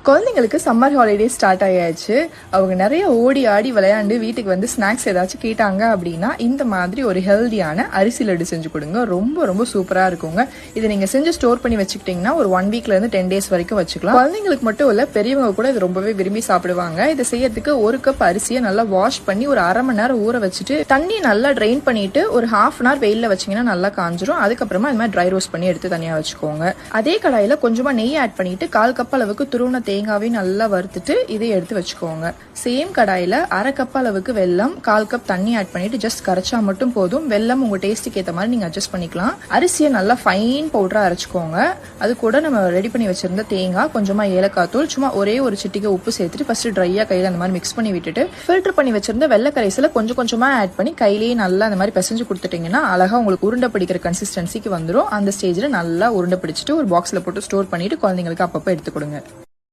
குழந்தைங்களுக்கு summer holiday start ஆயாச்சு. அவங்க நிறைய ஓடி ஆடி விளையாண்டு வீட்டுக்கு வந்து ஸ்நாக்ஸ் ஏதாச்சும் கேட்டாங்க அப்படின்னா இந்த மாதிரி ஒரு ஹெல்தியான அரிசி லட்டு செஞ்சு கொடுங்க. ரொம்ப ரொம்ப சூப்பரா இருக்குங்க. இதை நீங்க செஞ்சு ஸ்டோர் பண்ணி வச்சுக்கிட்டீங்கன்னா ஒரு 1 வீக்ல இருந்து 10 டேஸ் வரைக்கும் வச்சுக்கலாம். குழந்தைங்களுக்கு மட்டும் இல்ல, பெரியவங்க கூட இது ரொம்பவே விரும்பி சாப்பிடுவாங்க. இதை செய்யறதுக்கு 1 கப் அரிசியை நல்லா வாஷ் பண்ணி ஒரு அரை மணி நேரம் ஊற வச்சுட்டு தண்ணி நல்லா ட்ரெயின் பண்ணிட்டு ஒரு ½ அன் ஹவர் வெயில்ல வச்சீங்கன்னா நல்லா காஞ்சிரும். அதுக்கப்புறமா இந்த மாதிரி ட்ரை ரோஸ்ட் பண்ணி எடுத்து தனியா வச்சுக்கோங்க. அதே கடாயில கொஞ்சமா நெய் ஆட் பண்ணிட்டு 1/4 கப் அளவுக்கு துருவன தேங்காவை நல்லா வறுத்துட்டு இதை எடுத்து வச்சுக்கோங்க. சேம் கடாயில அரை கப் அளவுக்கு வெல்லம், 1/4 கப் தண்ணி ஆட் பண்ணிட்டு ஜஸ்ட் கரைச்சா மட்டும் போதும். வெல்லம் உங்க டேஸ்ட்டுக்கு ஏற்ற மாதிரி நீங்க அட்ஜஸ்ட் பண்ணிக்கலாம். அரிசியை நல்லா ஃபைன் பவுடரா அரைச்சுக்கோங்க. அது கூட நம்ம ரெடி பண்ணி வச்சிருந்த தேங்காய், கொஞ்சமா ஏலக்காய் தூள், சும்மா ஒரே ஒரு சிட்டிகை உப்பு சேர்த்துட்டு ஃபர்ஸ்ட் ட்ரையா கையில அந்த மாதிரி மிக்ஸ் பண்ணி விட்டுட்டு ஃபில்டர் பண்ணி வச்சிருந்த வெள்ளை கரைசல கொஞ்சம் கொஞ்சமா ஆட் பண்ணி கையிலேயே நல்லா அந்த மாதிரி பிசைஞ்சு கொடுத்துட்டீங்கன்னா அழகா உங்களுக்கு உருண்டை பிடிக்கிற கன்சிஸ்டன்சிக்கு வந்துடும். அந்த ஸ்டேஜ்ல நல்லா உருண்டை பிடிச்சிட்டு ஒரு பாக்ஸ்ல போட்டு ஸ்டோர் பண்ணிட்டு குழந்தைங்களுக்கு அப்பப்போ எடுத்து கொடுங்க.